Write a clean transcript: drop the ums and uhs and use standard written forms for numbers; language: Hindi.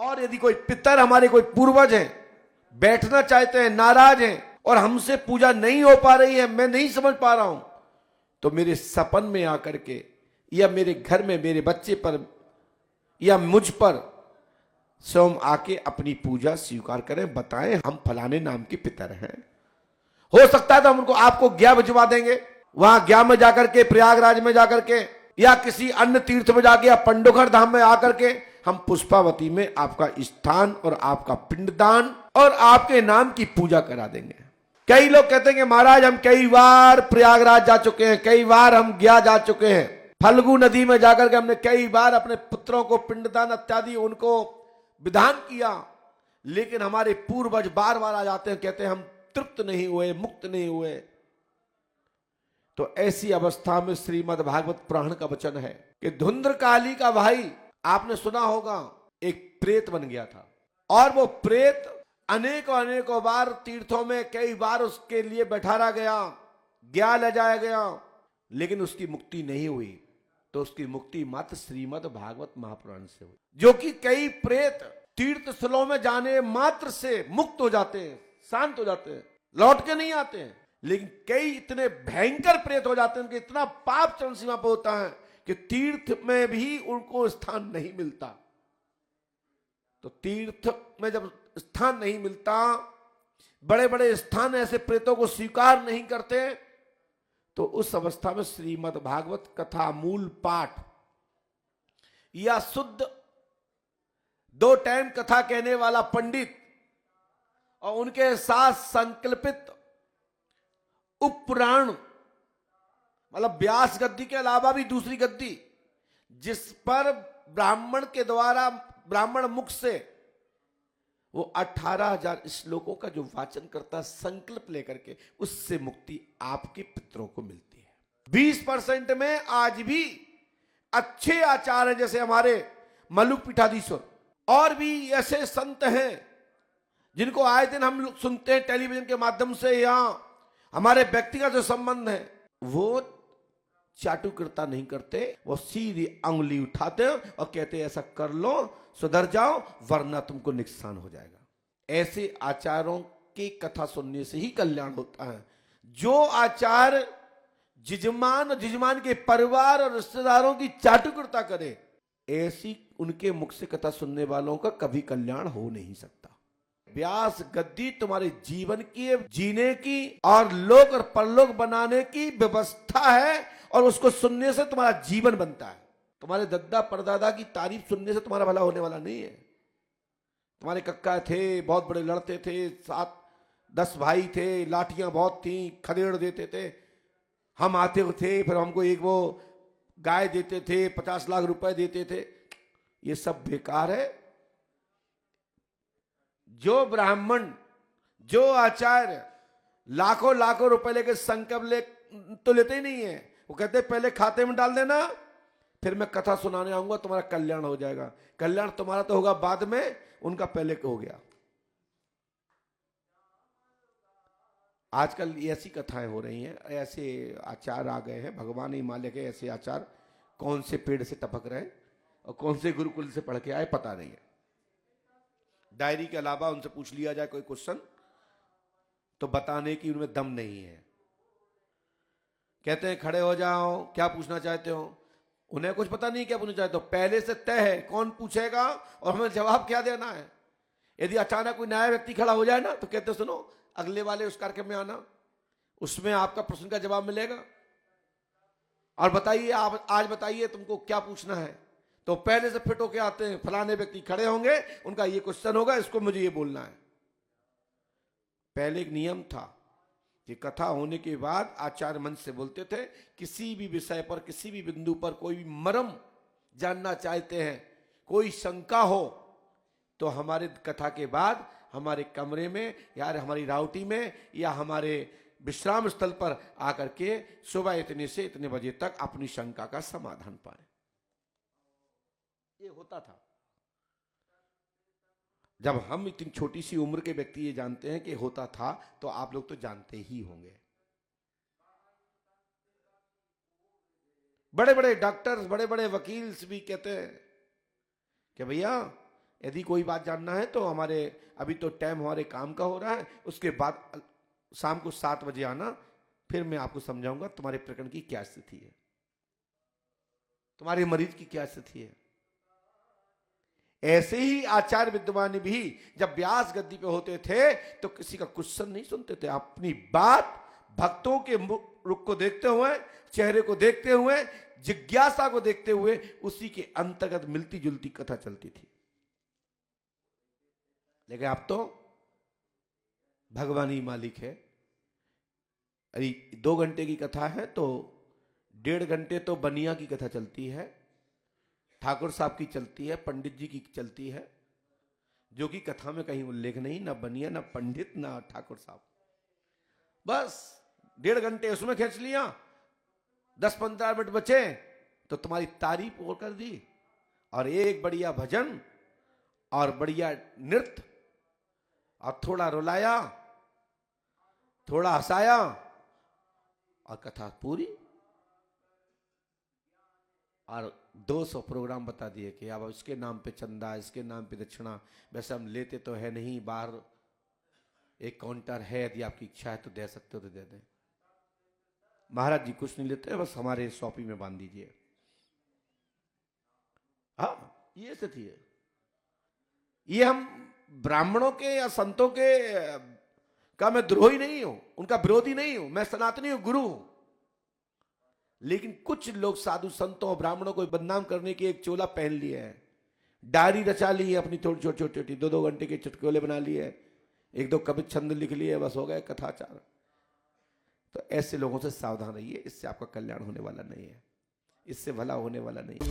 और यदि कोई पितर हमारे कोई पूर्वज हैं, बैठना चाहते हैं, नाराज हैं और हमसे पूजा नहीं हो पा रही है, मैं नहीं समझ पा रहा हूं, तो मेरे सपन में आकर के या मेरे घर में मेरे बच्चे पर या मुझ पर स्वयं आके अपनी पूजा स्वीकार करें, बताएं हम फलाने नाम के पितर हैं। हो सकता है तो हम उनको आपको ज्ञा भिजवा देंगे, वहां ज्ञा में जाकर के, प्रयागराज में जाकर के या किसी अन्य तीर्थ में जाके या पंडोखर धाम में आकर के हम पुष्पावती में आपका स्थान और आपका पिंडदान और आपके नाम की पूजा करा देंगे। कई लोग कहते हैं कि महाराज हम कई बार प्रयागराज जा चुके हैं, कई बार हम ज्ञा जा चुके हैं, फल्गु नदी में जाकर के हमने कई बार अपने पुत्रों को पिंडदान इत्यादि उनको विधान किया, लेकिन हमारे पूर्वज बार बार आ जाते हैं, कहते हैं हम तृप्त नहीं हुए, मुक्त नहीं हुए। तो ऐसी अवस्था में श्रीमद् भागवत पुराण का वचन है कि धुंधरकाली का भाई आपने सुना होगा एक प्रेत बन गया था, और वो प्रेत अनेकों अनेकों बार तीर्थों में कई बार उसके लिए बैठाया गया, ज्ञा ले जाया गया, लेकिन उसकी मुक्ति नहीं हुई। तो उसकी मुक्ति मात्र श्रीमद् भागवत महापुराण से हुई, जो कि कई प्रेत तीर्थ स्थलों में जाने मात्र से मुक्त हो जाते हैं, शांत हो जाते हैं, लौट के नहीं आते हैं। लेकिन कई इतने भयंकर प्रेत हो जाते हैं, उनके इतना पाप चरम सीमा पर होता है कि तीर्थ में भी उनको स्थान नहीं मिलता। तो तीर्थ में जब स्थान नहीं मिलता, बड़े बड़े स्थान ऐसे प्रेतों को स्वीकार नहीं करते, तो उस अवस्था में श्रीमद् भागवत कथा मूल पाठ या शुद्ध 2 टाइम कथा कहने वाला पंडित और उनके साथ संकल्पित उपपुराण, मतलब व्यास गद्दी के अलावा भी दूसरी गद्दी, जिस पर ब्राह्मण के द्वारा ब्राह्मण मुख से वो 18,000 श्लोकों का जो वाचन करता संकल्प लेकर के, उससे मुक्ति आपके पितरों को मिलती है। 20% में आज भी अच्छे आचार्य जैसे हमारे मल्लुक पीठाधीश्वर और भी ऐसे संत हैं जिनको आए दिन हम लोग सुनते हैं टेलीविजन के माध्यम से या हमारे व्यक्तिगत जो संबंध है, वो चाटुकर्ता नहीं करते, वो सीधी अंगुली उठाते हैं और कहते हैं ऐसा कर लो, सुधर जाओ, वरना तुमको नुकसान हो जाएगा। ऐसे आचारों की कथा सुनने से ही कल्याण होता है। जो आचार जिजमान के परिवार और रिश्तेदारों की चाटुकर्ता करे, ऐसी उनके मुख से कथा सुनने वालों का कभी कल्याण हो नहीं सकता। व्यास गद्दी तुम्हारे जीवन की, जीने की और लोक और परलोक बनाने की व्यवस्था है, और उसको सुनने से तुम्हारा जीवन बनता है। तुम्हारे दद्दा परदादा की तारीफ सुनने से तुम्हारा भला होने वाला नहीं है। तुम्हारे कक्का थे, बहुत बड़े लड़ते थे, 7-10 भाई थे, लाठियां बहुत थी, खदेड़ देते थे, हम आते थे, फिर हमको एक वो गाय देते थे, 50 लाख रुपए देते थे। ये सब बेकार है। जो ब्राह्मण, जो आचार्य लाखों लाखों रुपए लेके संकल्प ले तो लेते ही नहीं है, वो कहते पहले खाते में डाल देना, फिर मैं कथा सुनाने आऊंगा, तुम्हारा कल्याण हो जाएगा। कल्याण तुम्हारा तो होगा बाद में, उनका पहले हो गया। आजकल ऐसी कथाएं हो रही हैं, ऐसे आचार आ गए हैं, भगवान ही मालिक है। ऐसे आचार कौन से पेड़ से टपक रहे और कौन से गुरुकुल से पढ़ के आए पता नहीं है। डायरी के अलावा उनसे पूछ लिया जाए कोई क्वेश्चन तो बताने की उनमें दम नहीं है। कहते हैं खड़े हो जाओ, क्या पूछना चाहते हो? उन्हें कुछ पता नहीं क्या पूछना चाहते हो, पहले से तय है कौन पूछेगा और हमें जवाब क्या देना है। यदि अचानक कोई नया व्यक्ति खड़ा हो जाए ना, तो कहते सुनो अगले वाले उस कार्यक्रम में आना, उसमें आपका प्रश्न का जवाब मिलेगा, और बताइए आप आज बताइए तुमको क्या पूछना है। तो पहले से फिट होके आते हैं, फलाने व्यक्ति खड़े होंगे, उनका ये क्वेश्चन होगा, इसको मुझे ये बोलना है। पहले एक नियम था कि कथा होने के बाद आचार्य मंच से बोलते थे, किसी भी विषय पर, किसी भी बिंदु पर कोई भी मर्म जानना चाहते हैं, कोई शंका हो, तो हमारे कथा के बाद हमारे कमरे में या हमारी राउटी में या हमारे विश्राम स्थल पर आकर के सुबह इतने से इतने बजे तक अपनी शंका का समाधान पाए। ये होता था। जब हम इतनी छोटी सी उम्र के व्यक्ति ये जानते हैं कि होता था, तो आप लोग तो जानते ही होंगे। बड़े बड़े डॉक्टर्स, बड़े बड़े वकील भी कहते हैं कि भैया यदि कोई बात जानना है तो हमारे अभी तो टाइम हमारे काम का हो रहा है, उसके बाद शाम को 7 बजे आना, फिर मैं आपको समझाऊंगा तुम्हारे प्रकरण की क्या स्थिति है, तुम्हारे मरीज की क्या स्थिति है। ऐसे ही आचार्य विद्वान भी जब व्यास गद्दी पे होते थे तो किसी का क्वेश्चन नहीं सुनते थे, अपनी बात भक्तों के रुख को देखते हुए, चेहरे को देखते हुए, जिज्ञासा को देखते हुए उसी के अंतर्गत मिलती जुलती कथा चलती थी। लेकिन अब तो भगवान ही मालिक है। अरे 2 घंटे की कथा है तो 1.5 घंटे तो बनिया की कथा चलती है, ठाकुर साहब की चलती है, पंडित जी की चलती है, जो कि कथा में कहीं उल्लेख नहीं, ना बनिया, ना पंडित, ना ठाकुर साहब। बस 1.5 घंटे उसमें खींच लिया, 10-15 मिनट बचे तो तुम्हारी तारीफ और कर दी, और एक बढ़िया भजन और बढ़िया नृत्य और थोड़ा रुलाया, थोड़ा हंसाया और कथा पूरी। और 200 प्रोग्राम बता दिए कि अब इसके नाम पे चंदा, इसके नाम पे दक्षिणा। वैसे हम लेते तो है नहीं, बाहर एक काउंटर है, यदि आपकी इच्छा है तो दे सकते हो तो दे दें। महाराज जी कुछ नहीं लेते, बस हमारे शॉपी में बांध दीजिए। हाँ, ये स्थिति है। ये हम ब्राह्मणों के या संतों के का मैं द्रोही नहीं हूं, उनका विरोधी नहीं हूं, मैं सनातनी हूं, गुरु हूं। लेकिन कुछ लोग साधु संतों और ब्राह्मणों को बदनाम करने की एक चोला पहन लिया है, डायरी रचा ली है अपनी, थोड़ी छोटी छोटी 2-2 घंटे के चुटकुले बना लिए है, 1-2 कवित छंद लिख लिए, बस हो गए कथाचार। तो ऐसे लोगों से सावधान रहिए, इससे आपका कल्याण होने वाला नहीं है, इससे भला होने वाला नहीं है।